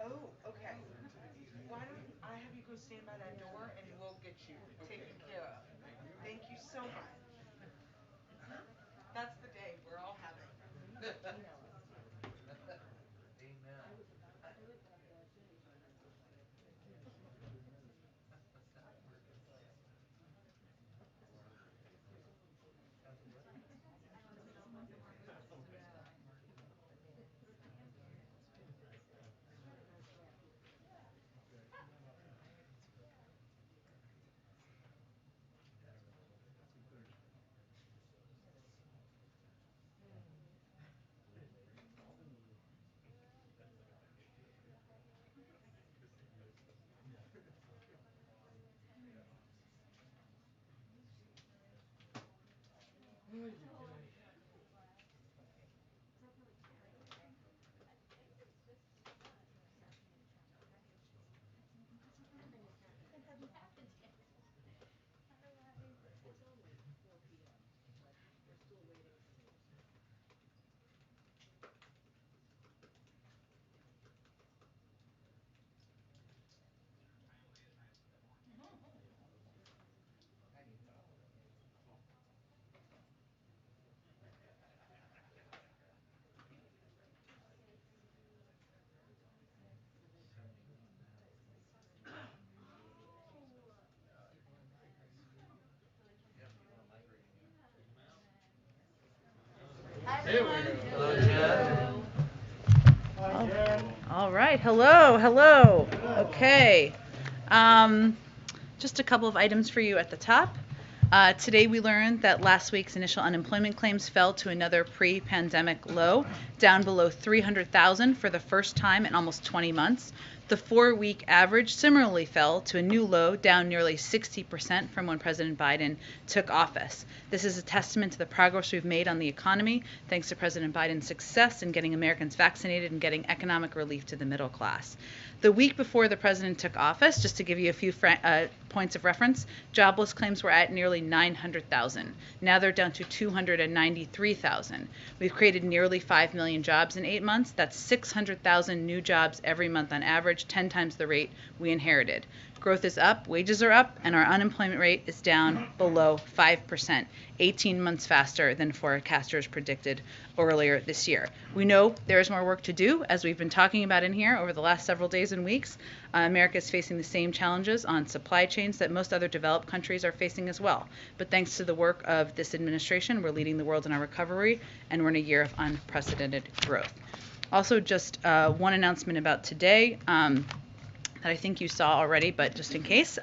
Oh, okay. Why don't I have you go stand by that door and we'll get you taken care of. Thank you so much. Mhm. That's the day we're all having. Amen. Hello, Jen. All right. Hello. Hello. Okay. Um, just a couple of items for you at the top. Today we learned that last week's initial unemployment claims fell to another pre-pandemic low, down below 300,000 for the first time in almost 20 months. The 4-week average similarly fell to a new low, down nearly 60% from when President Biden took office. This is a testament to the progress we've made on the economy, thanks to President Biden's success in getting Americans vaccinated and getting economic relief to the middle class. The week before the president took office, just to give you a few points of reference, jobless claims were at nearly 900,000. Now they're down to 293,000. We've created nearly 5 million jobs in 8 months. That's 600,000 new jobs every month on average, 10 times the rate we inherited. Growth is up, wages are up, and our unemployment rate is down below 5%, 18 months faster than forecasters predicted earlier this year. We know there is more work to do, as we've been talking about in here over the last several days and weeks. America is facing the same challenges on supply chains that most other developed countries are facing as well. But thanks to the work of this administration, we're leading the world in our recovery, and we're in a year of unprecedented growth. Also, just one announcement about today. That I think you saw already, but just in case.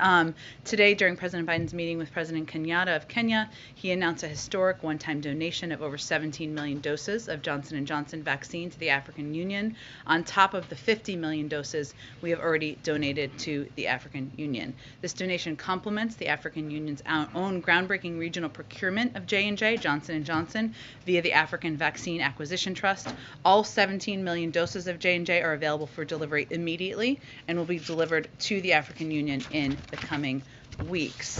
Today, during President Biden's meeting with President Kenyatta of Kenya, he announced a historic one-time donation of over 17 million doses of Johnson & Johnson vaccine to the African Union, on top of the 50 million doses we have already donated to the African Union. This donation complements the African Union's own groundbreaking regional procurement of J&J, Johnson & Johnson, via the African Vaccine Acquisition Trust. All 17 million doses of J&J are available for delivery immediately and will be delivered to the African Union in the coming weeks.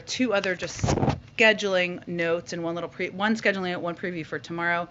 Two other just scheduling notes, and one scheduling note, one preview for tomorrow.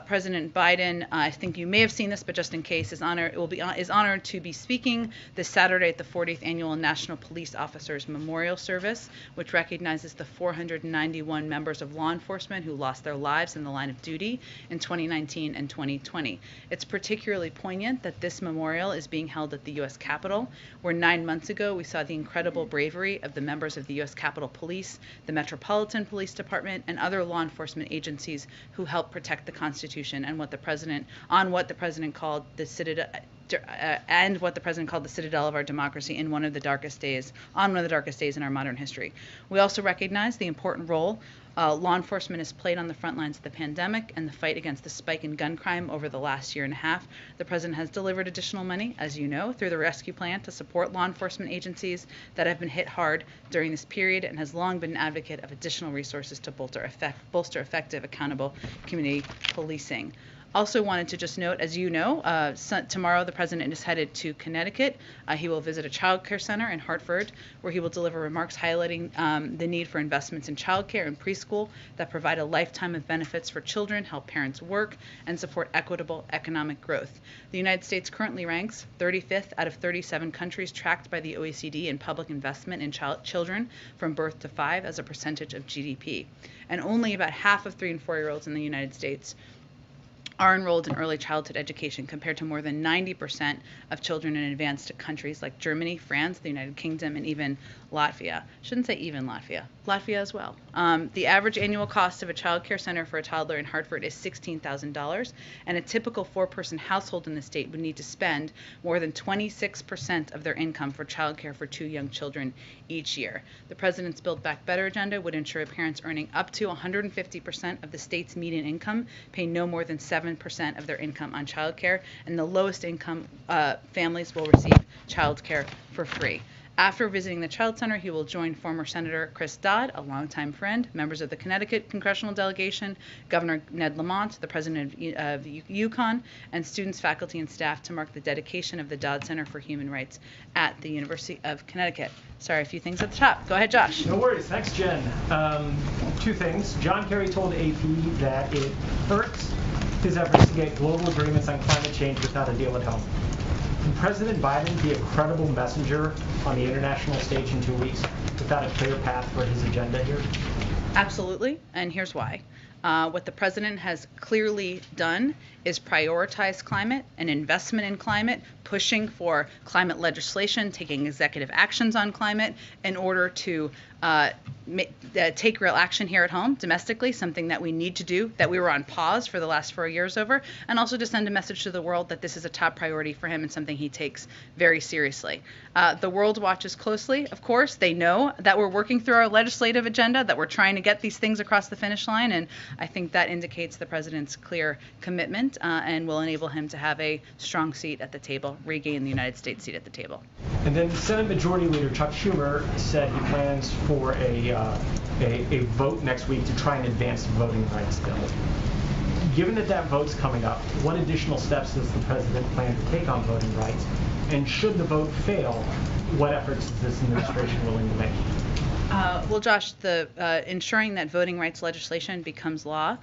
President Biden, I think you may have seen this, but just in case, is honored to be speaking this Saturday at the 40th Annual National Police Officers Memorial Service, which recognizes the 491 members of law enforcement who lost their lives in the line of duty in 2019 and 2020. It's particularly poignant that this memorial is being held at the U.S. Capitol, where 9 months ago we saw the incredible bravery of the members of the U.S. Capitol Police, the Metropolitan Police Department, and other law enforcement agencies who helped protect the Constitution and what the president called the citadel of our democracy on one of the darkest days in our modern history. We also recognize the important role law enforcement has played on the front lines of the pandemic and the fight against the spike in gun crime over the last year and a half. The president has delivered additional money, as you know, through the rescue plan to support law enforcement agencies that have been hit hard during this period, and has long been an advocate of additional resources to bolster effective, accountable community policing. Also wanted to just note, as you know, tomorrow the president is headed to Connecticut. He will visit a childcare center in Hartford, where he will deliver remarks highlighting the need for investments in childcare and preschool that provide a lifetime of benefits for children, help parents work, and support equitable economic growth. The United States currently ranks 35th out of 37 countries tracked by the OECD in public investment in children from birth to 5 as a percentage of GDP. And only about half of 3 and 4-year-olds in the United States are enrolled in early childhood education, compared to more than 90% of children in advanced countries like Germany, France, the United Kingdom, and even Latvia. Shouldn't say even Latvia. Latvia as well. The average annual cost of a child care center for a toddler in Hartford is $16,000, and a typical 4-person household in the state would need to spend more than 26% of their income for child care for 2 young children each year. The president's Build Back Better agenda would ensure parents earning up to 150% of the state's median income pay no more than 7% of their income on child care, and the lowest income families will receive child care for free. After visiting the Child Center, he will join former Senator Chris Dodd, a longtime friend, members of the Connecticut congressional delegation, Governor Ned Lamont, the president of UConn, and students, faculty, and staff to mark the dedication of the Dodd Center for Human Rights at the University of Connecticut. Sorry, a few things at the top. Go ahead, Josh. No worries. Thanks, Jen. 2 things. John Kerry told AP that it hurts his efforts to get global agreements on climate change without a deal at home. Can President Biden be a credible messenger on the international stage in 2 weeks without a clear path for his agenda here? Absolutely, and here's why. What the president has clearly done is prioritize climate and investment in climate, pushing for climate legislation, taking executive actions on climate in order to take real action here at home domestically, something that we need to do, that we were on pause for the last 4 years over, and also to send a message to the world that this is a top priority for him and something he takes very seriously. The world watches closely, of course. They know that we're working through our legislative agenda, that we're trying to get these things across the finish line, and I think that indicates the president's clear commitment and will enable him to have a strong seat at the table, regain the United States seat at the table. And then Senate Majority Leader Chuck Schumer said he plans for a vote next week to try and advance the voting rights bill. Given that vote's coming up, what additional steps does the president plan to take on voting rights? And should the vote fail, what efforts is this administration willing to make? Well, Josh, the ensuring that voting rights legislation becomes law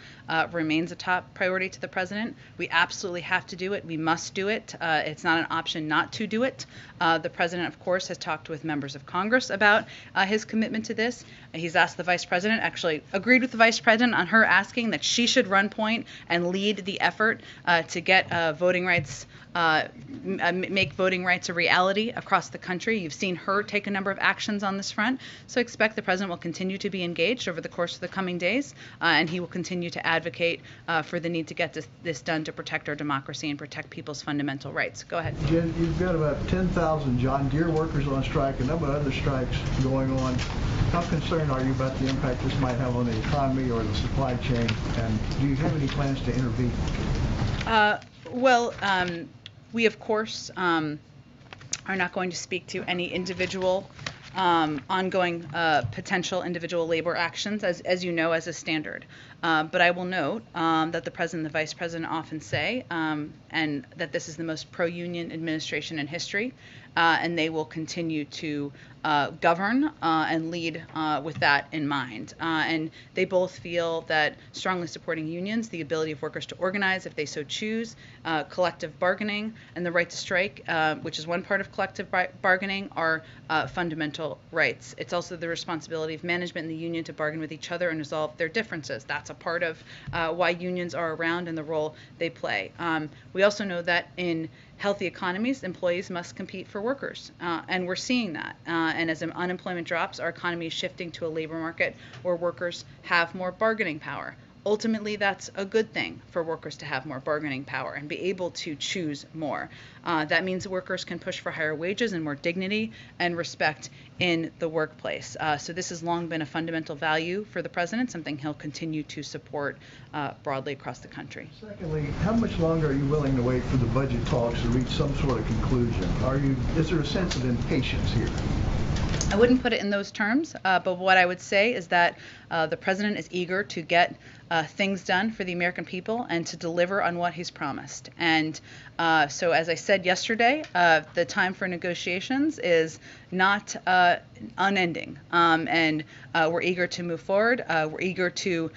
remains a top priority to the president. We absolutely have to do it. We must do it. It's not an option not to do it. The president, of course, has talked with members of Congress about his commitment to this. He's asked the vice president, actually agreed with the vice president on her asking that she should run point and lead the effort to get voting rights, make voting rights a reality across the country. You've seen her take a number of actions on this front. So expect the president will continue to be engaged over the course of the coming days, and he will continue to advocate for the need to get this done to protect our democracy and protect people's fundamental rights. Go ahead. Jen, you've got about 10,000 John Deere workers on strike, a number of other strikes going on. How concerned are you about the impact this might have on the economy or the supply chain, and do you have any plans to intervene? We, of course, are not going to speak to any individual ongoing potential individual labor actions, as you know, as a standard. But I will note that the president and the vice president often say, and that this is the most pro-union administration in history, and they will continue to govern and lead with that in mind. And they both feel that strongly supporting unions, the ability of workers to organize if they so choose, collective bargaining, and the right to strike, which is one part of collective bargaining, are fundamental rights. It's also the responsibility of management and the union to bargain with each other and resolve their differences. That's a part of why unions are around and the role they play. We also know that in healthy economies, employees must compete for workers, and we're seeing that. And as unemployment drops, our economy is shifting to a labor market where workers have more bargaining power. Ultimately, that's a good thing for workers to have more bargaining power and be able to choose more. That means workers can push for higher wages and more dignity and respect in the workplace. So this has long been a fundamental value for the president, something he'll continue to support broadly across the country. Secondly, how much longer are you willing to wait for the budget talks to reach some sort of conclusion? Is there a sense of impatience here? I wouldn't put it in those terms, but what I would say is that The president is eager to get things done for the American people and to deliver on what he's promised. And so, as I said yesterday, the time for negotiations is not unending, and we're eager to move forward. We're eager to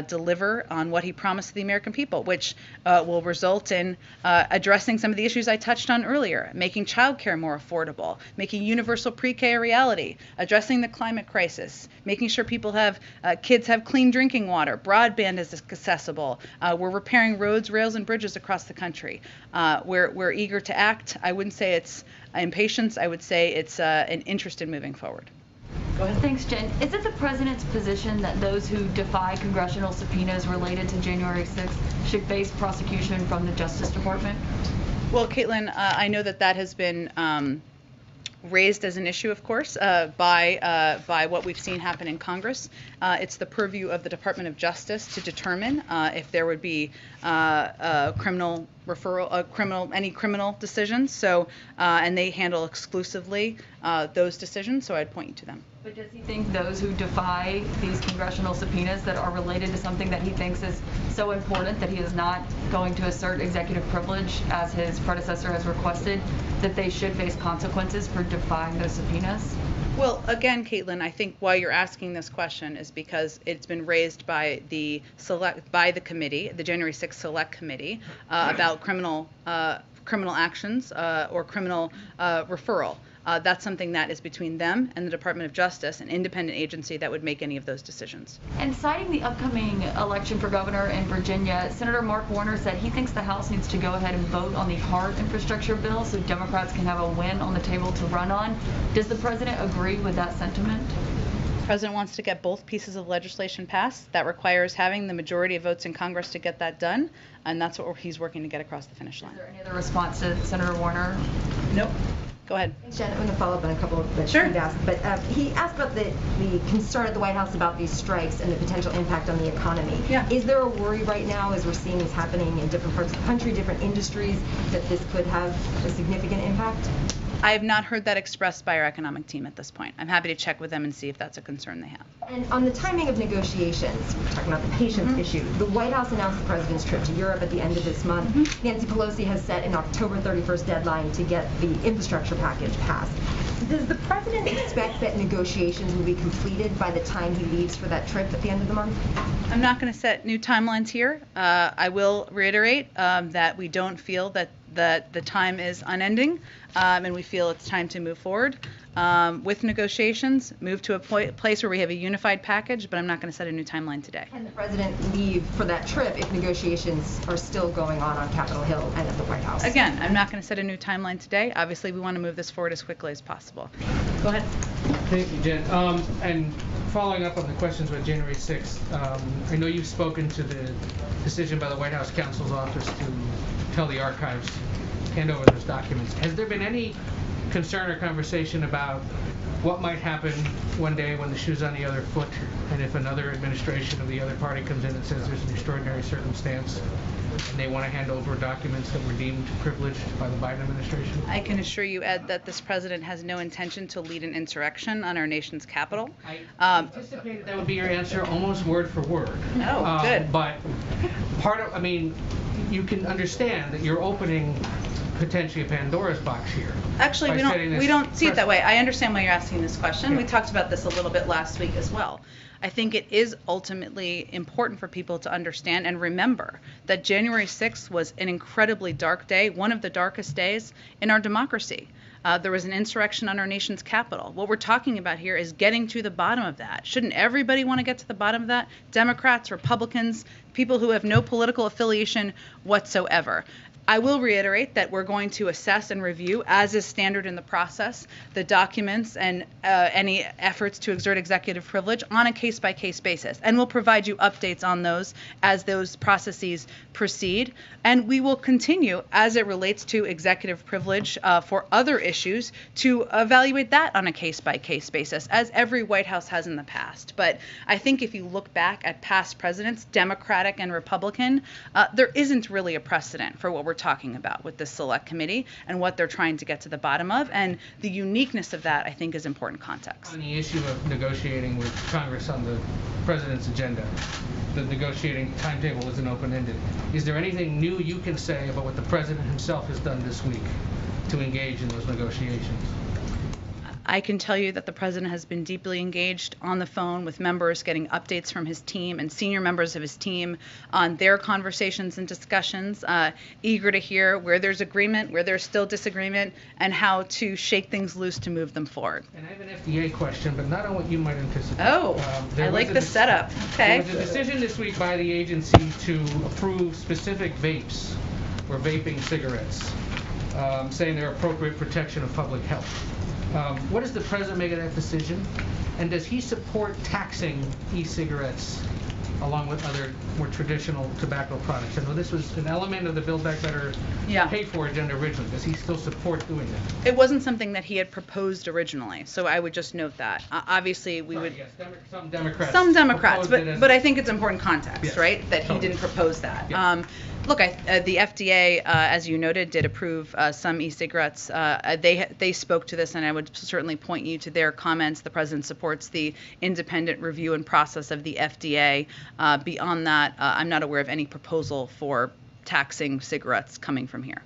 deliver on what he promised the American people, which will result in addressing some of the issues I touched on earlier, making childcare more affordable, making universal pre-K a reality, addressing the climate crisis, making sure people have kids have clean drinking water, broadband is accessible. We're repairing roads, rails, and bridges across the country. We're eager to act. I wouldn't say it's impatience. I would say it's an interest in moving forward. Go ahead. Thanks, Jen. Is it the president's position that those who defy congressional subpoenas related to January 6th should face prosecution from the Justice Department? Well, Caitlin, I know that has been raised as an issue, of course, by what we've seen happen in Congress. It's the purview of the Department of Justice to determine if there would be criminal referral, any criminal decisions. So, and they handle exclusively those decisions. So I'd point you to them. But does he think those who defy these congressional subpoenas that are related to something that he thinks is so important that he is not going to assert executive privilege as his predecessor has requested, that they should face consequences for defying those subpoenas? Well, again, Caitlin, I think why you're asking this question is because it's been raised by the committee, the January 6th Select Committee, about criminal actions or criminal referral. That's something that is between them and the Department of Justice, an independent agency that would make any of those decisions. And citing the upcoming election for governor in Virginia, Senator Mark Warner said he thinks the House needs to go ahead and vote on the hard infrastructure bill so Democrats can have a win on the table to run on. Does the president agree with that sentiment? The president wants to get both pieces of legislation passed. That requires having the majority of votes in Congress to get that done, and that's what he's working to get across the finish line. Is there any other response to Senator Warner? Nope. Go ahead. Jen, I'm going to follow up on a couple of that Sure. Steve asked, but he asked about the concern at the White House about these strikes and the potential impact on the economy. Yeah. Is there a worry right now, as we're seeing this happening in different parts of the country, different industries, that this could have a significant impact? I have not heard that expressed by our economic team at this point. I'm happy to check with them and see if that's a concern they have. And on the timing of negotiations, we're talking about the patience issue. The White House announced the president's trip to Europe at the end of this month. Nancy Pelosi has set an October 31st deadline to get the infrastructure package passed. Does the president expect that negotiations will be completed by the time he leaves for that trip at the end of the month? I'm not going to set new timelines here. I will reiterate that we don't feel that the time is unending, and we feel it's time to move forward with negotiations, move to a place where we have a unified package, but I'm not going to set a new timeline today. Can the president leave for that trip if negotiations are still going on Capitol Hill and at the White House? Again, I'm not going to set a new timeline today. Obviously, we want to move this forward as quickly as possible. Go ahead. Thank you, Jen. And following up on the questions about January 6th, I know you've spoken to the decision by the White House counsel's office to tell the archives to hand over those documents. Has there been any concern or conversation about what might happen one day when the shoe's on the other foot, and if another administration of the other party comes in and says there's an extraordinary circumstance and they want to hand over documents that were deemed privileged by the Biden administration? I can assure you, Ed, that this president has no intention to lead an insurrection on our nation's capital. I anticipated that would be your answer, almost word for word. Oh, good. But you can understand that you're opening potentially a Pandora's box here. Actually, we don't see it that way. I understand why you're asking this question. Yeah. We talked about this a little bit last week as well. I think it is ultimately important for people to understand and remember that January 6th was an incredibly dark day, one of the darkest days in our democracy. There was an insurrection on our nation's capital. What we're talking about here is getting to the bottom of that. Shouldn't everybody want to get to the bottom of that? Democrats, Republicans, people who have no political affiliation whatsoever. I will reiterate that we're going to assess and review, as is standard in the process, the documents and any efforts to exert executive privilege on a case-by-case basis. And we'll provide you updates on those as those processes proceed. And we will continue, as it relates to executive privilege for other issues, to evaluate that on a case-by-case basis, as every White House has in the past. But I think if you look back at past presidents, Democratic and Republican, there isn't really a precedent for what we're we're talking about with this select committee and what they're trying to get to the bottom of. And the uniqueness of that, I think, is important context. On the issue of negotiating with Congress on the president's agenda, the negotiating timetable isn't open-ended. Is there anything new you can say about what the president himself has done this week to engage in those negotiations? I can tell you that the president has been deeply engaged on the phone with members, getting updates from his team and senior members of his team on their conversations and discussions, eager to hear where there's agreement, where there's still disagreement, and how to shake things loose to move them forward. And I have an FDA question, but not on what you might anticipate. Oh, I like the setup. Okay. There was a decision this week by the agency to approve specific vapes or vaping cigarettes, saying they're appropriate protection of public health. What does the president make of that decision? And does he support taxing e-cigarettes along with other more traditional tobacco products? I know this was an element of the Build Back Better Pay For agenda originally. Does he still support doing that? It wasn't something that he had proposed originally, so I would just note that. Obviously, we would... Yes, some Democrats. Some Democrats, but I think it's important context, yes, right? That totally. He didn't propose that. Yeah. Look, the FDA, as you noted, did approve some e-cigarettes. They spoke to this, and I would certainly point you to their comments. The president supports the independent review and process of the FDA. Beyond that, I'm not aware of any proposal for taxing cigarettes coming from here.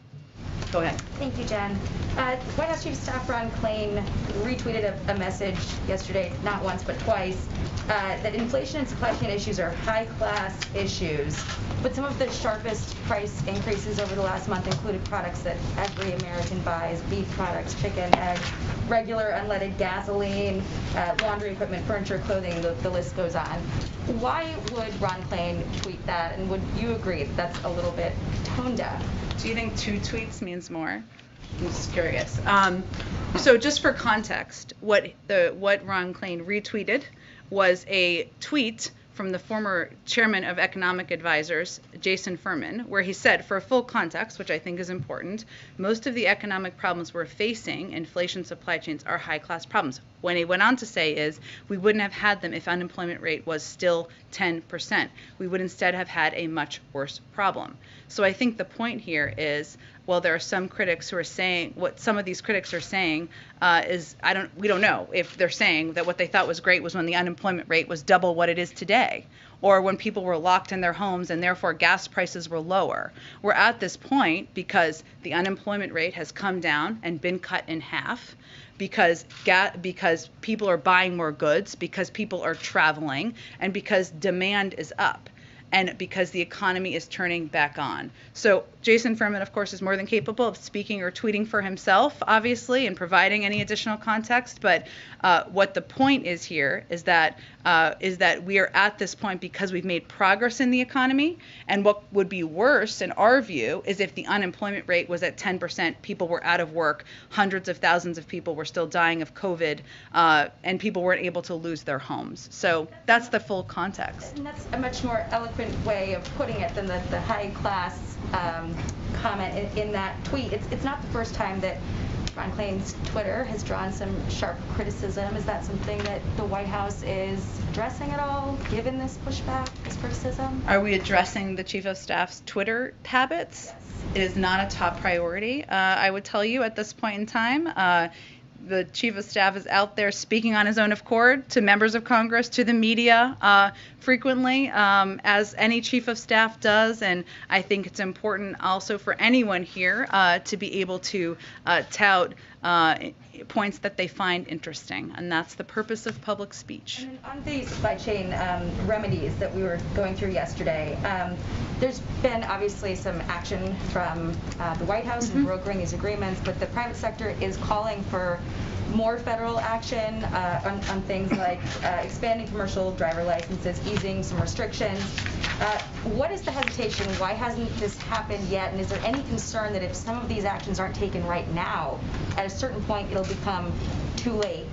Go ahead. Thank you, Jen. White House Chief of Staff Ron Klain retweeted a message yesterday, not once but twice, that inflation and supply chain issues are high-class issues. But some of the sharpest price increases over the last month included products that every American buys: beef products, chicken, eggs, regular unleaded gasoline, laundry equipment, furniture, clothing, the list goes on. Why would Ron Klain tweet that, and would you agree that that's a little bit tone deaf? Do you think 2 tweets means more? I'm just curious. So just for context, what Ron Klain retweeted was a tweet from the former chairman of Economic Advisors, Jason Furman, where he said, for full context, which I think is important, most of the economic problems we're facing, inflation, supply chains, are high-class problems. What he went on to say is, we wouldn't have had them if unemployment rate was still 10%. We would instead have had a much worse problem. So I think the point here is, well, there are some critics who are saying, what some of these critics are saying is, we don't know if they're saying that what they thought was great was when the unemployment rate was double what it is today, or when people were locked in their homes and therefore gas prices were lower. We're at this point because the unemployment rate has come down and been cut in half, because people are buying more goods, because people are traveling, and because demand is up, and because the economy is turning back on. So Jason Furman, of course, is more than capable of speaking or tweeting for himself, obviously, and providing any additional context. But what the point is here is that we are at this point because we've made progress in the economy. And what would be worse, in our view, is if the unemployment rate was at 10%, people were out of work, hundreds of thousands of people were still dying of COVID, and people weren't able to lose their homes. So that's the full context. And that's a much more eloquent way of putting it than the high-class comment in that tweet. It's not the first time that Ron Klain's Twitter has drawn some sharp criticism. Is that something that the White House is addressing at all, given this pushback, this criticism? Are we addressing the Chief of Staff's Twitter habits? Yes. It is not a top priority, I would tell you, at this point in time. The Chief of Staff is out there speaking on his own accord to members of Congress, to the media frequently, as any Chief of Staff does. And I think it's important also for anyone here to be able to tout points that they find interesting. And that's the purpose of public speech. And then on the supply chain remedies that we were going through yesterday, there's been obviously some action from the White House in brokering these agreements, but the private sector is calling for more federal action on things like expanding commercial driver licenses, easing some restrictions. What is the hesitation? Why hasn't this happened yet? And is there any concern that if some of these actions aren't taken right now, at a certain point it'll become too late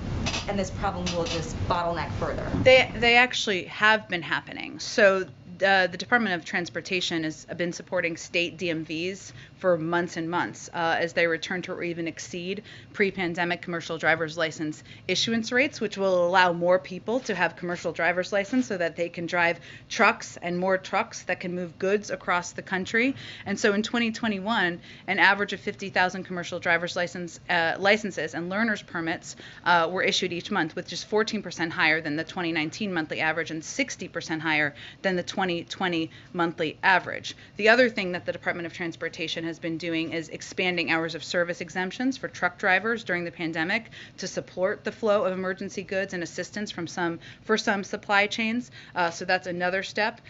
and this problem will just bottleneck further? They actually have been happening. So the Department of Transportation has been supporting state DMVs for months and months as they return to or even exceed pre-pandemic commercial driver's license issuance rates, which will allow more people to have commercial driver's license so that they can drive trucks and more trucks that can move goods across the country. And so in 2021, an average of 50,000 commercial driver's licenses and learner's permits were issued each month, which is 14% higher than the 2019 monthly average and 60% higher than the 2020 monthly average. The other thing that the Department of Transportation has been doing is expanding hours of service exemptions for truck drivers during the pandemic to support the flow of emergency goods and assistance for some supply chains. So that's another step.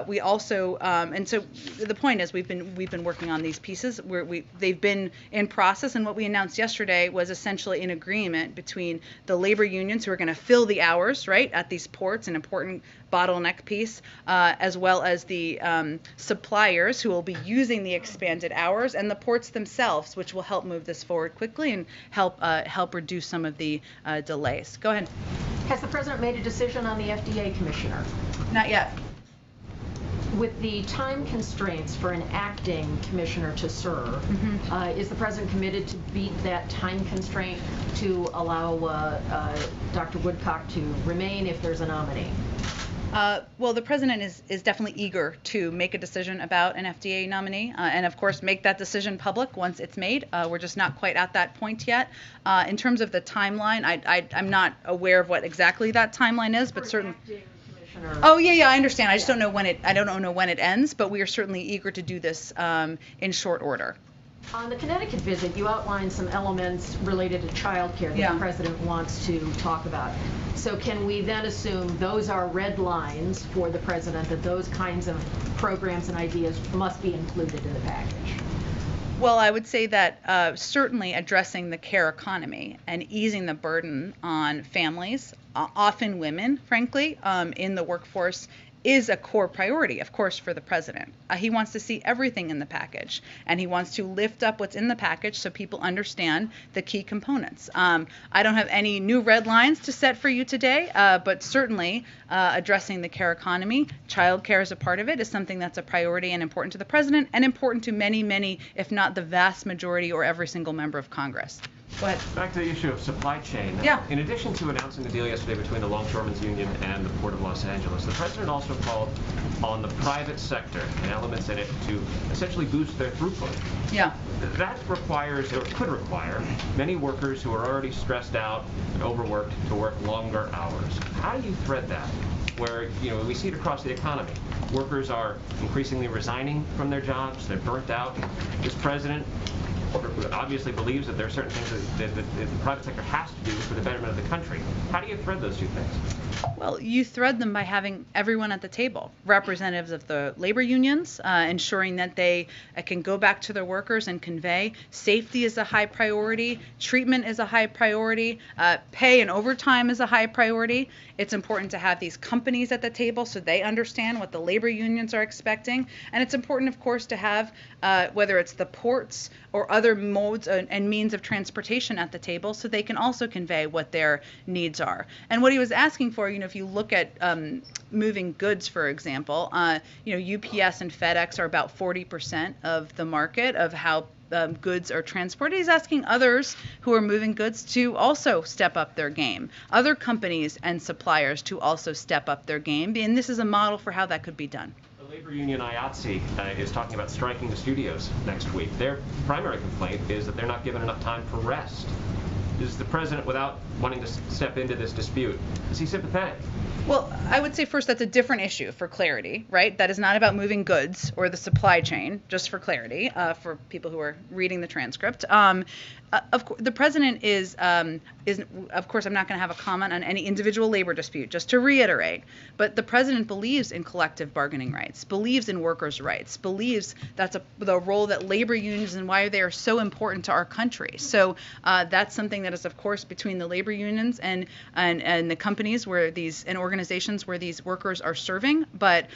We also, and so the point is, we've been working on these pieces. They've been in process, and what we announced yesterday was essentially an agreement between the labor unions who are going to fill the hours, right, at these ports, an important bottleneck piece, as well as the suppliers who will be using the expanded hours, and the ports themselves, which will help move this forward quickly and help reduce some of the delays. Go ahead. Has the president made a decision on the FDA commissioner? Not yet. With the time constraints for an acting commissioner to serve, is the president committed to beat that time constraint to allow Dr. Woodcock to remain if there's a nominee? Well, the president is definitely eager to make a decision about an FDA nominee, and of course make that decision public once it's made. We're just not quite at that point yet. In terms of the timeline, I'm not aware of what exactly that timeline is, but certainly. Oh yeah, I understand. I just don't know when it. I don't know when it ends, but we are certainly eager to do this in short order. On the Connecticut visit, you outlined some elements related to childcare that the president wants to talk about. So can we then assume those are red lines for the president, that those kinds of programs and ideas must be included in the package? Well, I would say that certainly addressing the care economy and easing the burden on families, often women, frankly, in the workforce, is a core priority, of course, for the president. He wants to see everything in the package, and he wants to lift up what's in the package so people understand the key components. I don't have any new red lines to set for you today, but certainly addressing the care economy, childcare as a part of it, is something that's a priority and important to the president and important to many, many, if not the vast majority or every single member of Congress. Go ahead. Back to the issue of supply chain. Yeah. In addition to announcing the deal yesterday between the Longshoremen's Union and the Port of Los Angeles, the president also called on the private sector and elements in it to essentially boost their throughput. Yeah. That requires, or could require, many workers who are already stressed out and overworked to work longer hours. How do you thread that? Where, we see it across the economy. Workers are increasingly resigning from their jobs. They're burnt out. This president obviously believes that there are certain things that the private sector has to do for the betterment of the country. How do you thread those two things? Well, you thread them by having everyone at the table, representatives of the labor unions, ensuring that they can go back to their workers and convey safety is a high priority, treatment is a high priority, pay and overtime is a high priority. It's important to have these companies at the table so they understand what the labor unions are expecting. And it's important, of course, to have, whether it's the ports or other modes and means of transportation at the table so they can also convey what their needs are. And what he was asking for, if you look at moving goods, for example, UPS and FedEx are about 40% of the market of how goods are transported. He's asking others who are moving goods to also step up their game, other companies and suppliers to also step up their game, and this is a model for how that could be done. The labor union IATSE is talking about striking the studios next week. Their primary complaint is that they're not given enough time for rest. Is the president, without wanting to step into this dispute, is he sympathetic? Well, I would say first that's a different issue for clarity, right? That is not about moving goods or the supply chain, just for clarity, for people who are reading the transcript. Of course, the president is of course, I'm not going to have a comment on any individual labor dispute, just to reiterate, but the president believes in collective bargaining rights, believes in workers' rights, believes that's the role that labor unions and why they are so important to our country. So that's something that is, of course, between the labor unions and the companies and organizations where these workers are serving, but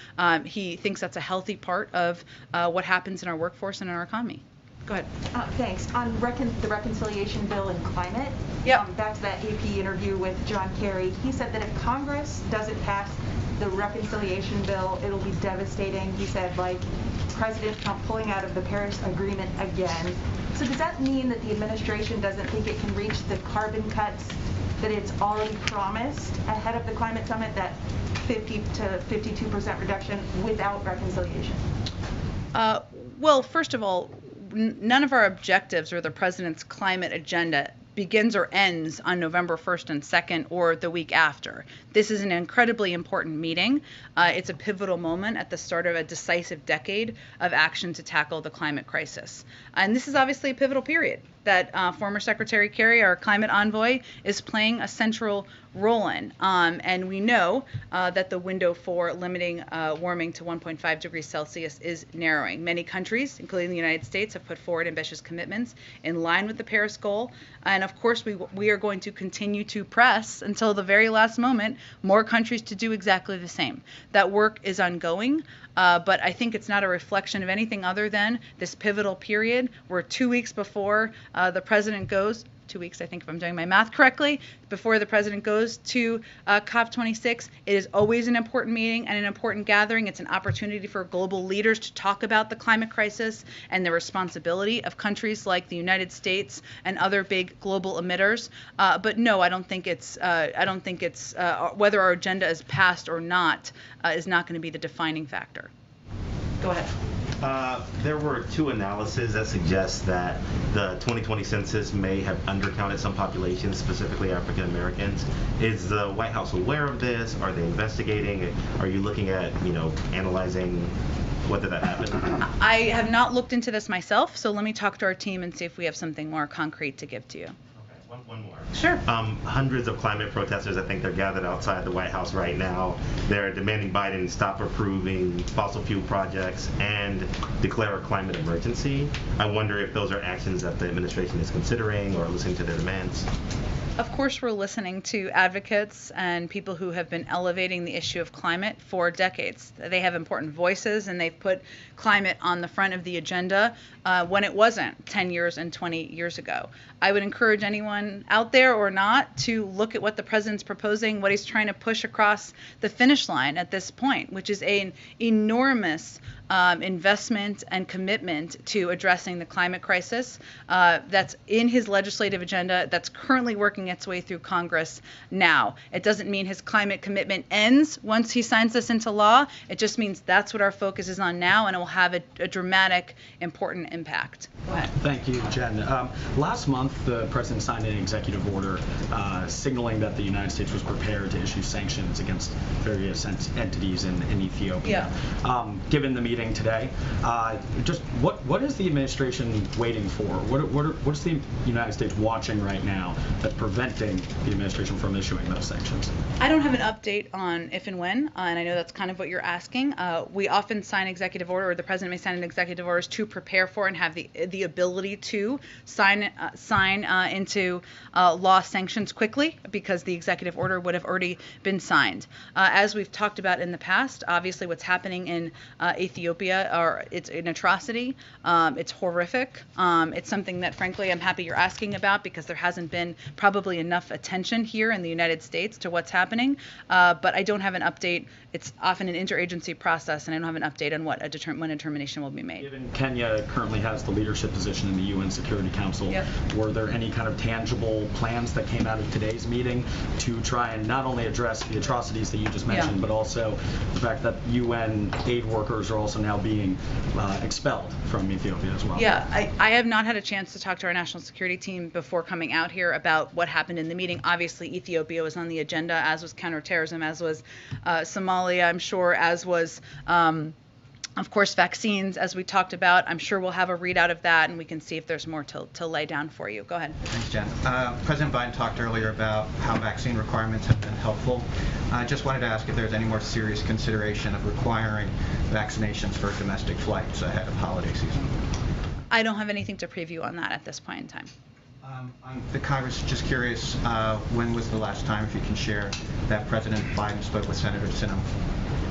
he thinks that's a healthy part of what happens in our workforce and in our economy. Go ahead. Thanks. On the reconciliation bill and climate, yep. Back to that AP interview with John Kerry, he said that if Congress doesn't pass the reconciliation bill, it'll be devastating. He said, like, President Trump pulling out of the Paris Agreement again. So does that mean that the administration doesn't think it can reach the carbon cuts that it's already promised ahead of the climate summit, that 50 to 52% reduction without reconciliation? Well, first of all, none of our objectives or the president's climate agenda begins or ends on November 1st and 2nd or the week after. This is an incredibly important meeting. It's a pivotal moment at the start of a decisive decade of action to tackle the climate crisis. And this is obviously a pivotal period that former Secretary Kerry, our climate envoy, is playing a central role in. And we know that the window for limiting warming to 1.5 degrees Celsius is narrowing. Many countries, including the United States, have put forward ambitious commitments in line with the Paris goal. And of course, we are going to continue to press until the very last moment more countries to do exactly the same. That work is ongoing. But I think it's not a reflection of anything other than this pivotal period where 2 weeks before the president goes, 2 weeks, I think, if I'm doing my math correctly, before the president goes to COP26. It is always an important meeting and an important gathering. It's an opportunity for global leaders to talk about the climate crisis and the responsibility of countries like the United States and other big global emitters. But no, I don't think it's whether our agenda is passed or not is not going to be the defining factor. Go ahead. There were two analyses that suggest that the 2020 census may have undercounted some populations, specifically African Americans. Is the White House aware of this? Are they investigating? Are you looking at, analyzing whether that happened? I have not looked into this myself, so let me talk to our team and see if we have something more concrete to give to you. One more. Sure. Hundreds of climate protesters, I think they're gathered outside the White House right now. They're demanding Biden stop approving fossil fuel projects and declare a climate emergency. I wonder if those are actions that the administration is considering or listening to their demands. Of course, we're listening to advocates and people who have been elevating the issue of climate for decades. They have important voices, and they've put climate on the front of the agenda when it wasn't 10 years and 20 years ago. I would encourage anyone out there or not to look at what the president's proposing, what he's trying to push across the finish line at this point, which is an enormous investment and commitment to addressing the climate crisis that's in his legislative agenda that's currently working its way through Congress now. It doesn't mean his climate commitment ends once he signs this into law. It just means that's what our focus is on now, and it will have a dramatic, important impact. Go ahead. Thank you, Jen. Last month, the president signed an executive order signaling that the United States was prepared to issue sanctions against various entities in Ethiopia. Yeah. Given the meeting today, just what is the administration waiting for? What's the United States watching right now that's preventing the administration from issuing those sanctions? I don't have an update on if and when, and I know that's kind of what you're asking. We often sign executive order, or the president may sign an executive orders to prepare for and have the ability to sign into law sanctions quickly, because the executive order would have already been signed. As we've talked about in the past, obviously what's happening in Ethiopia, it's an atrocity. It's horrific. It's something that, frankly, I'm happy you're asking about, because there hasn't been probably enough attention here in the United States to what's happening. But I don't have an update. It's often an interagency process, and I don't have an update on when a determination will be made. Given Kenya currently has the leadership position in the UN Security Council, were there any kind of tangible plans that came out of today's meeting to try and not only address the atrocities that you just mentioned, but also the fact that UN aid workers are also now being expelled from Ethiopia as well? Yeah, I have not had a chance to talk to our national security team before coming out here about what happened in the meeting. Obviously, Ethiopia was on the agenda, as was counterterrorism, as was Somalia, I'm sure, as was of course, vaccines, as we talked about. I'm sure we'll have a readout of that, and we can see if there's more to lay down for you. Go ahead. Thanks, Jen. President Biden talked earlier about how vaccine requirements have been helpful. I just wanted to ask if there's any more serious consideration of requiring vaccinations for domestic flights ahead of holiday season. I don't have anything to preview on that at this point in time. The Congress, just curious, when was the last time, if you can share, that President Biden spoke with Senator Sinema?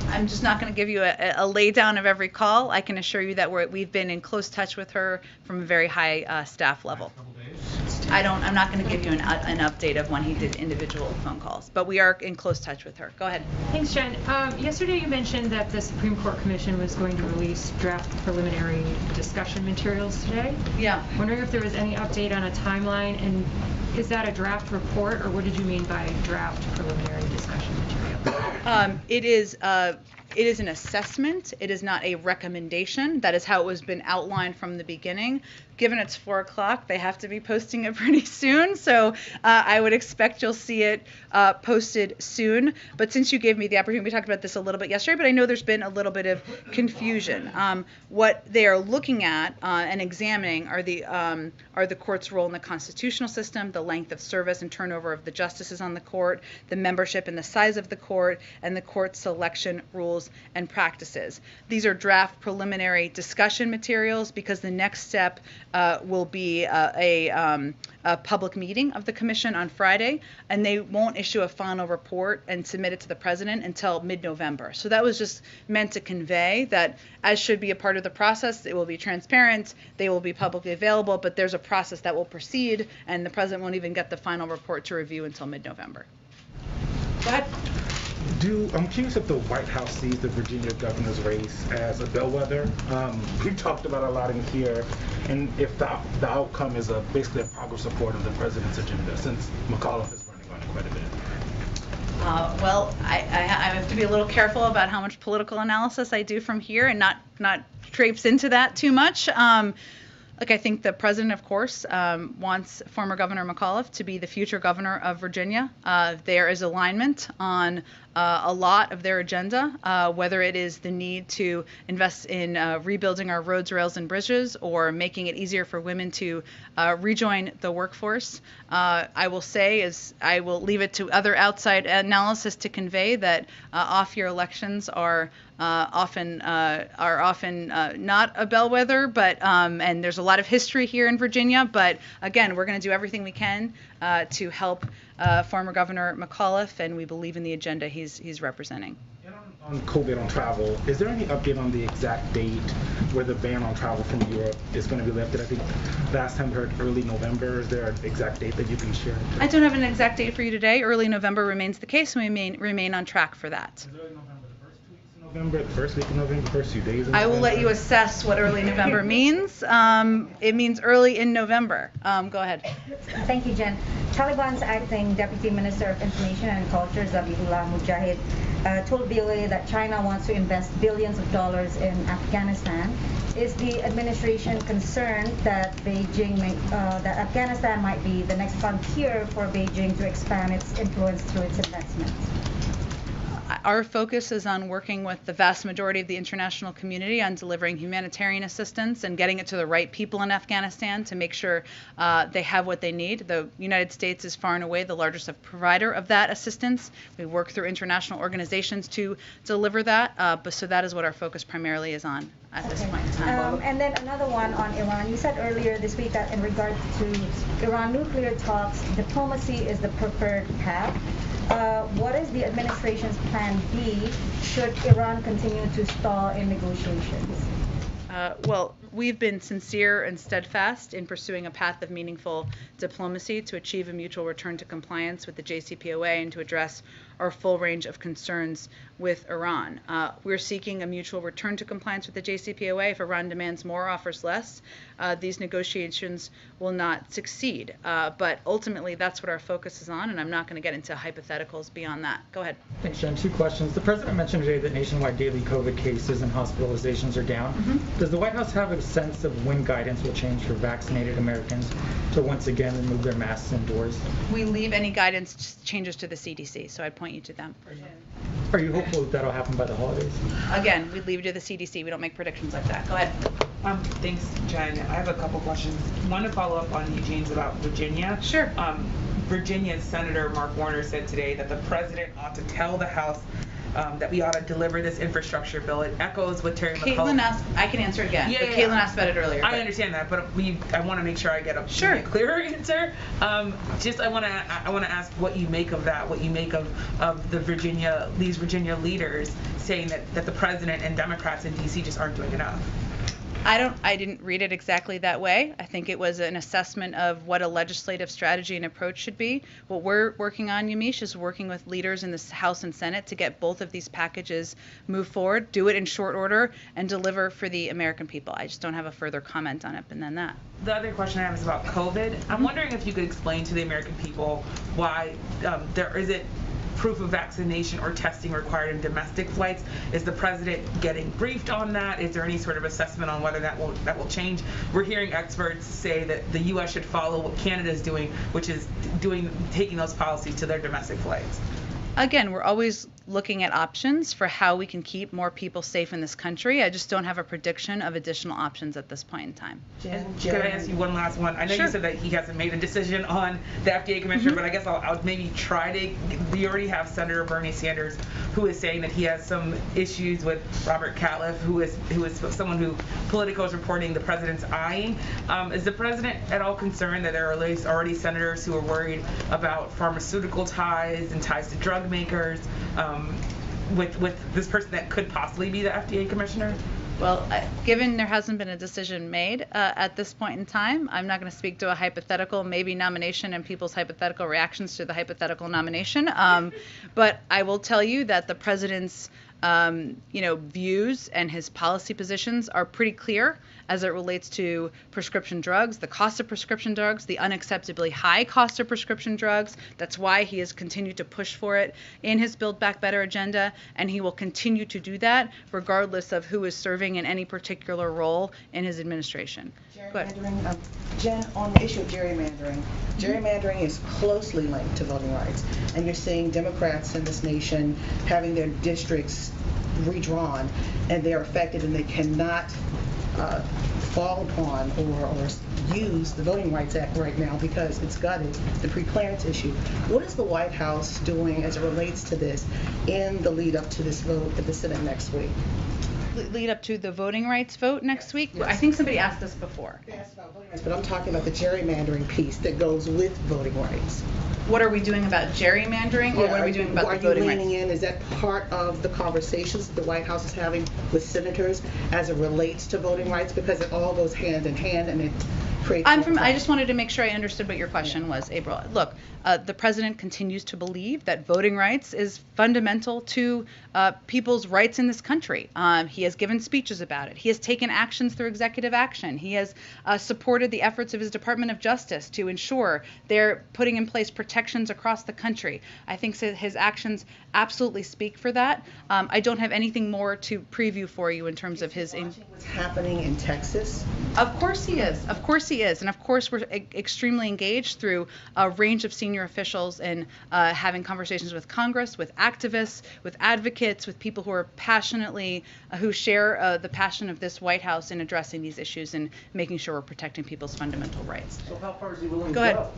I'm just not going to give you a lay down of every call. I can assure you that we've been in close touch with her from a very high staff level. Last couple days? I'm not going to give you an update of when he did individual phone calls, but we are in close touch with her. Go ahead. Thanks, Jen. Yesterday you mentioned that the Supreme Court Commission was going to release draft preliminary discussion materials today. Yeah. Wondering if there was any update on a timeline, and is that a draft report, or what did you mean by draft preliminary discussion material? It is an assessment. It is not a recommendation. That is how it was been outlined from the beginning. Given it's 4 o'clock, they have to be posting it pretty soon. So I would expect you'll see it posted soon. But since you gave me the opportunity, we talked about this a little bit yesterday, but I know there's been a little bit of confusion. What they are looking at and examining are the court's role in the constitutional system, the length of service and turnover of the justices on the court, the membership and the size of the court, and the court's selection rules and practices. These are draft preliminary discussion materials because the next step will be a public meeting of the commission on Friday, and they won't issue a final report and submit it to the president until mid-November. So that was just meant to convey that, as should be a part of the process, it will be transparent, they will be publicly available, but there's a process that will proceed, and the president won't even get the final report to review until mid-November. Go ahead. I'm curious if the White House sees the Virginia governor's race as a bellwether. We talked about a lot in here, and if the outcome is basically a progress report of the president's agenda, since McAuliffe is running on it quite a bit. Well, I have to be a little careful about how much political analysis I do from here and not traipse into that too much. Look, I think the president, of course, wants former Governor McAuliffe to be the future governor of Virginia. There is alignment on a lot of their agenda, whether it is the need to invest in rebuilding our roads, rails, and bridges, or making it easier for women to rejoin the workforce. I will say, I will leave it to other outside analysis to convey that off-year elections are often not a bellwether, but and there's a lot of history here in Virginia. But again, we're going to do everything we can to help former Governor McAuliffe, and we believe in the agenda he's representing. On COVID on travel, is there any update on the exact date where the ban on travel from Europe is going to be lifted? I think last time we heard early November. Is there an exact date that you can share? I don't have an exact date for you today. Early November remains the case, and we remain on track for that. Is early November the first 2 weeks of November, the first week of November, the first few days of November? I will let you assess what early November means. It means early in November. Go ahead. Thank you, Jen. Taliban's acting Deputy Minister of Information and Culture, Zabihullah Mujahid, told VOA that China wants to invest billions of dollars in Afghanistan. Is the administration concerned that that Afghanistan might be the next frontier for Beijing to expand its influence through its investments? Our focus is on working with the vast majority of the international community on delivering humanitarian assistance and getting it to the right people in Afghanistan to make sure they have what they need. The United States is far and away the largest provider of that assistance. We work through international organizations to deliver that, but so that is what our focus primarily is on at this point in time. And then another one on Iran. You said earlier this week that in regard to Iran nuclear talks, diplomacy is the preferred path. What is the administration's plan B should Iran continue to stall in negotiations? Well, we've been sincere and steadfast in pursuing a path of meaningful diplomacy to achieve a mutual return to compliance with the JCPOA and to address our full range of concerns with Iran. We're seeking a mutual return to compliance with the JCPOA. If Iran demands more, offers less, these negotiations will not succeed. But ultimately, that's what our focus is on, and I'm not going to get into hypotheticals beyond that. Go ahead. Thanks, Jen. 2 questions. The president mentioned today that nationwide daily COVID cases and hospitalizations are down. Mm-hmm. Does the White House have a sense of when guidance will change for vaccinated Americans to once again remove their masks indoors? We leave any guidance changes to the CDC, so I'd point you to them. Are you hopeful that that'll happen by the holidays? Again, we leave it to the CDC. We don't make predictions like that. Go ahead. Thanks, Jen. I have a couple questions. One to follow up on Eugene's about Virginia. Sure. Virginia's Senator Mark Warner said today that the president ought to tell the House that we ought to deliver this infrastructure bill. It echoes what Terry McAuliffe. Caitlin asked, I can answer it again, but Caitlin asked about it earlier. I understand that, but I want to make sure I get a clearer answer. I want to ask what you make of that, what you make of these Virginia leaders saying that the president and Democrats in D.C. just aren't doing enough. I didn't read it exactly that way. I think it was an assessment of what a legislative strategy and approach should be. What we're working on, Yamiche, is working with leaders in the House and Senate to get both of these packages moved forward, do it in short order, and deliver for the American people. I just don't have a further comment on it than that. The other question I have is about COVID. I'm wondering if you could explain to the American people why there isn't proof of vaccination or testing required in domestic flights. Is the president getting briefed on that? Is there any sort of assessment on whether that will change? We're hearing experts say that the U.S. should follow what Canada is doing, which is taking those policies to their domestic flights. Again, we're always looking at options for how we can keep more people safe in this country. I just don't have a prediction of additional options at this point in time. Could I ask you one last one? I know you said that he hasn't made a decision on the FDA commissioner, but I guess I'll maybe try to. We already have Senator Bernie Sanders, who is saying that he has some issues with Robert Califf, who is someone who Politico is reporting the president's eyeing. Is the president at all concerned that there are at least already senators who are worried about pharmaceutical ties and ties to drug makers? With this person that could possibly be the FDA commissioner? Well, given there hasn't been a decision made at this point in time, I'm not going to speak to a hypothetical maybe nomination and people's hypothetical reactions to the hypothetical nomination. But I will tell you that the president's views and his policy positions are pretty clear as it relates to prescription drugs, the cost of prescription drugs, the unacceptably high cost of prescription drugs. That's why he has continued to push for it in his Build Back Better agenda, and he will continue to do regardless of who is serving in any particular role in his administration. Gerrymandering, Jen, on the issue of gerrymandering, gerrymandering is closely linked to voting rights, and you're seeing Democrats in this nation having their districts redrawn, and they're affected, and they cannot fall upon or use the Voting Rights Act right now because it's gutted, the pre-clearance issue. What is the White House doing as it relates to this in the lead up to this vote at the Senate next week? Lead up to the voting rights vote next week? Yes. I think somebody asked this before. They asked about voting rights, but I'm talking about the gerrymandering piece that goes with voting rights. What are we doing about gerrymandering, or what are we doing about the voting rights? Are you leaning in? Is that part of the conversations the White House is having with senators as it relates to voting rights? Because it all goes hand in hand, and it creates. I just wanted to make sure I understood what your question was, April. Look, the president continues to believe that voting rights is fundamental to people's rights in this country. He has given speeches about it. He has taken actions through executive action. He has supported the efforts of his Department of Justice to ensure they're putting in place protections across the country. I think his actions absolutely speak for that. I don't have anything more to preview for you in terms of his. What's happening in Texas? Of course he is. Of course he is. And of course we're extremely engaged through a range of senior officials and having conversations with Congress, with activists, with advocates, with people who are passionately, who share the passion of this White House in addressing these issues and making sure we're protecting people's fundamental rights. So how far is he willing to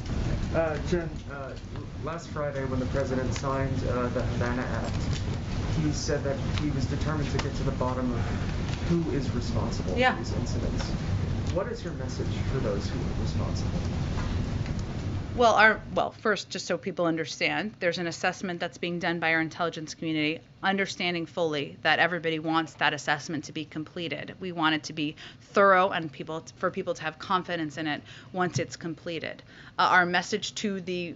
go? Jen, last Friday when the president signed the Havana Act, he said that he was determined to get to the bottom of who is responsible for these incidents. What is your message for those who are responsible? Well, first, just so people understand, there's an assessment that's being done by our intelligence community, understanding fully that everybody wants that assessment to be completed. We want it to be thorough and for people to have confidence in it once it's completed. Our message to the,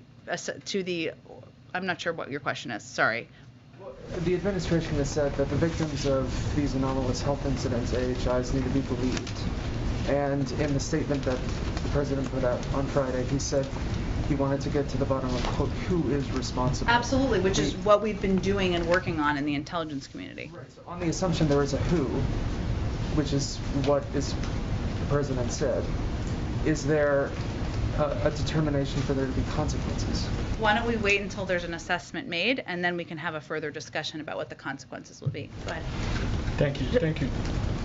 I'm not sure what your question is. Sorry. The administration has said that the victims of these anomalous health incidents, AHIs, need to be believed. And in the statement that the president put out on Friday, he said he wanted to get to the bottom of, quote, who is responsible. Absolutely, which is what we've been doing and working on in the intelligence community. Right, so on the assumption there is a who, which is what the president said, is there a determination for there to be consequences? Why don't we wait until there's an assessment made, and then we can have a further discussion about what the consequences will be. Go ahead. Thank you. Thank you.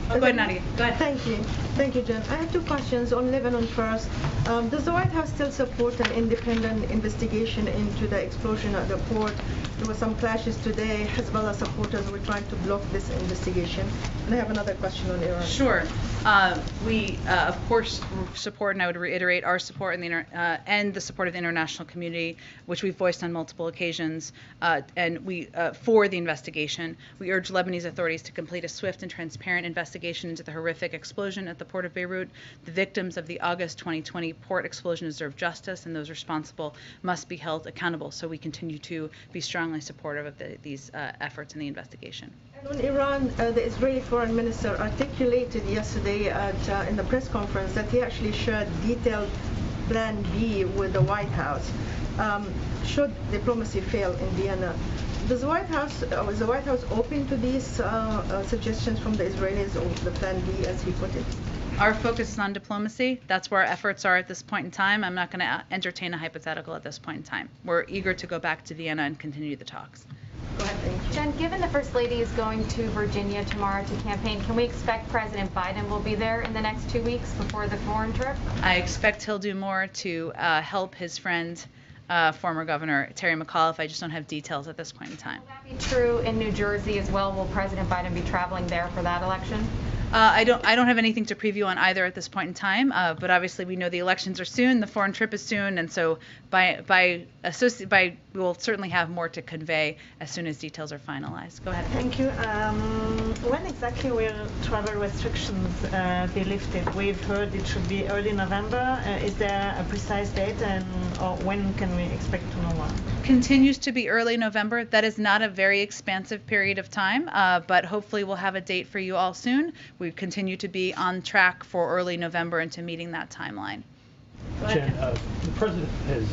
Go ahead, Nadia. Go ahead. Thank you. Thank you, Jen. I have two questions on Lebanon first. Does the White House still support an independent investigation into the explosion at the port? There were some clashes today. Hezbollah supporters were trying to block this investigation. And I have another question on Iran. Sure. We, of course, support, and I would reiterate our support in and the support of the international community, which we've voiced on multiple occasions, and we for the investigation. We urge Lebanese authorities to complete lead a swift and transparent investigation into the horrific explosion at the port of Beirut. The victims of the August 2020 port explosion deserve justice, and those responsible must be held accountable. So we continue to be strongly supportive of these efforts in the investigation. And on Iran, the Israeli foreign minister articulated yesterday in the press conference that he actually shared detailed Plan B with the White House. Should diplomacy fail in Vienna, is the White House open to these suggestions from the Israelis, or the Plan B, as he put it? Our focus is on diplomacy. That's where our efforts are at this point in time. I'm not going to entertain a hypothetical at this point in time. We're eager to go back to Vienna and continue the talks. Go ahead, thank you. Jen, given the First Lady is going to Virginia tomorrow to campaign, can we expect President Biden will be there in the next 2 weeks before the foreign trip? I expect he'll do more to help his friend, former Governor Terry McAuliffe. I just don't have details at this point in time. Will that be true in New Jersey as well? Will President Biden be traveling there for that election? I don't have anything to preview on either at this point in time, but obviously we know the elections are soon, the foreign trip is soon, and so we will certainly have more to convey as soon as details are finalized. Go ahead. Thank you. When exactly will travel restrictions be lifted? We've heard it should be early November. Is there a precise date, or when can we expect to know more? Continues to be early November. That is not a very expansive period of time, but hopefully we'll have a date for you all soon. We continue to be on track for early November and to meeting that timeline. Jen, the president has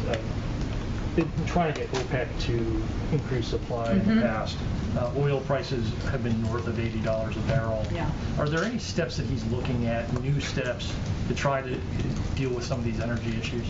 been trying to get OPEC to increase supply in the past. Oil prices have been north of $80 a barrel. Yeah. Are there any steps that he's looking at, new steps, to try to deal with some of these energy issues?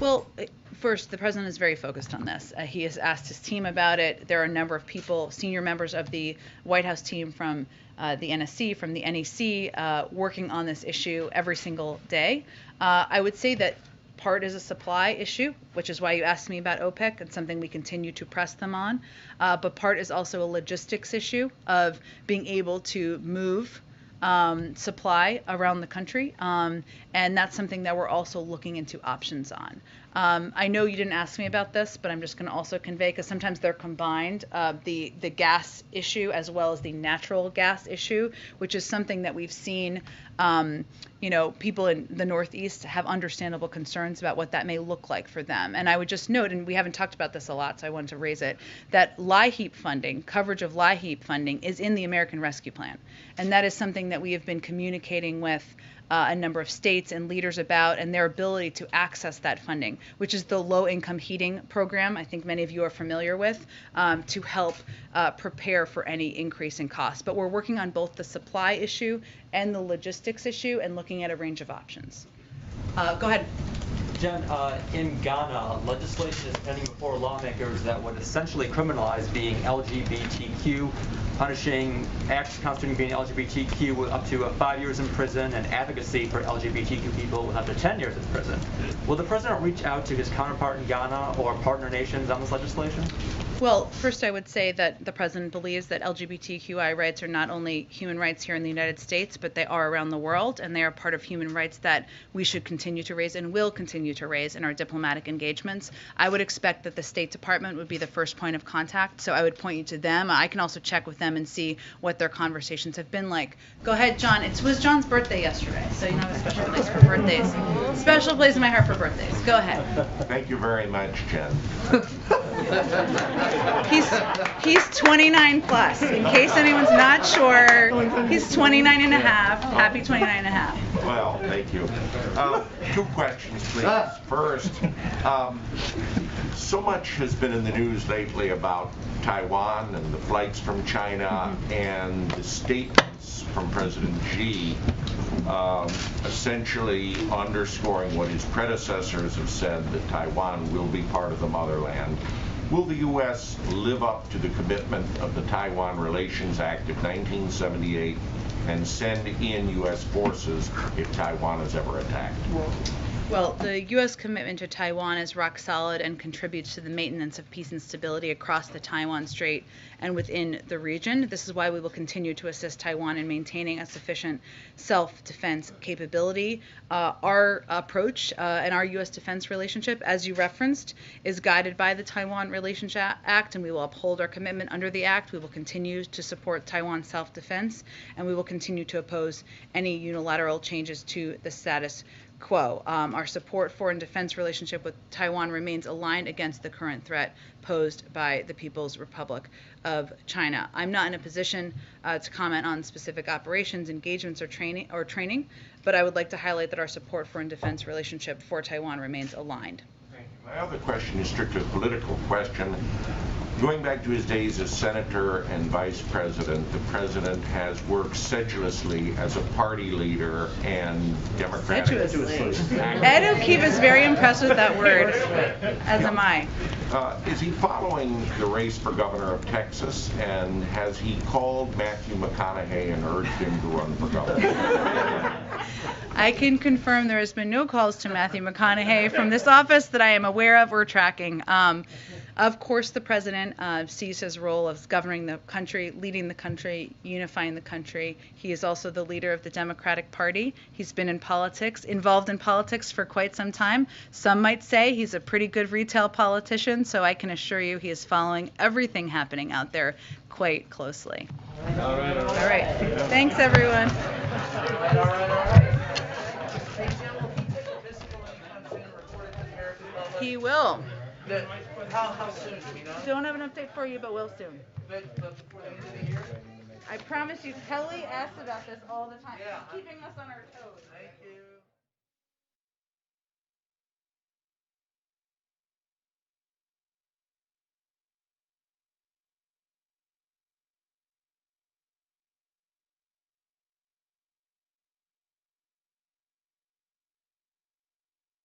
Well, first, the president is very focused on this. He has asked his team about it. There are a number of people, senior members of the White House team from the NSC, from the NEC, working on this issue every single day. I would say that part is a supply issue, which is why you asked me about OPEC. It's something we continue to press them on. But part is also a logistics issue of being able to move supply around the country, and that's something that we're also looking into options on. I know you didn't ask me about this, but I'm just going to also convey, because sometimes they're combined, the gas issue as well as the natural gas issue, which is something that we've seen, people in the Northeast have understandable concerns about what that may look like for them. And I would just note, and we haven't talked about this a lot, so I wanted to raise it, that LIHEAP funding, coverage of LIHEAP funding, is in the American Rescue Plan. And that is something that we have been communicating with a number of states and leaders about, and their ability to access that funding, which is the low-income heating program I think many of you are familiar with, to help prepare for any increase in costs. But we're working on both the supply issue and the logistics issue and looking at a range of options. Go ahead. Jen, in Ghana, legislation is pending before lawmakers that would essentially criminalize being LGBTQ, punishing acts constituting being LGBTQ with up to 5 years in prison, and advocacy for LGBTQ people with up to 10 years in prison. Will the president reach out to his counterpart in Ghana or partner nations on this legislation? Well, first I would say that the president believes that LGBTQI rights are not only human rights here in the United States, but they are around the world, and they are part of human rights that we should continue to raise and will continue to raise in our diplomatic engagements. I would expect that the State Department would be the first point of contact, so I would point you to them. I can also check with them and see what their conversations have been like. Go ahead, John. It was John's birthday yesterday, so you know, a special place for birthdays. Special place in my heart for birthdays. Go ahead. Thank you very much, Jen. He's 29 plus. In case anyone's not sure, he's 29 and a half. Happy 29 and a half. Well, thank you. 2 questions, please. First, so much has been in the news lately about Taiwan and the flights from China and the statements from President Xi essentially underscoring what his predecessors have said, that Taiwan will be part of the motherland. Will the U.S. live up to the commitment of the Taiwan Relations Act of 1978 and send in U.S. forces if Taiwan is ever attacked? Well, the U.S. commitment to Taiwan is rock solid and contributes to the maintenance of peace and stability across the Taiwan Strait and within the region. This is why we will continue to assist Taiwan in maintaining a sufficient self-defense capability. Our approach and our U.S. defense relationship, as you referenced, is guided by the Taiwan Relations Act, and we will uphold our commitment under the Act. We will continue to support Taiwan's self-defense, and we will continue to oppose any unilateral changes to the status quo. Our support for and defense relationship with Taiwan remains aligned against the current threat posed by the People's Republic of China. I'm not in a position to comment on specific operations, engagements, or training, but I would like to highlight that our support for and defense relationship for Taiwan remains aligned. My other question is strictly a political question. Going back to his days as senator and vice president, the president has worked sedulously as a party leader and Democratic. Sedulously. Ed O'Keefe is very impressed with that word, as am I. Is he following the race for governor of Texas, and has he called Matthew McConaughey and urged him to run for governor? I can confirm there has been no calls to Matthew McConaughey from this office that I am aware of or tracking. Of course, the president sees his role as governing the country, leading the country, unifying the country. He is also the leader of the Democratic Party. He's been involved in politics for quite some time. Some might say he's a pretty good retail politician, so I can assure you he is following everything happening out there quite closely. All right. All right. Thanks, everyone. All right. He will. How soon, do we know? Don't have an update for you, but will soon. But before the end of the year? I promise you, Kelly asks about this all the time. She's keeping us on our toes. Thank you.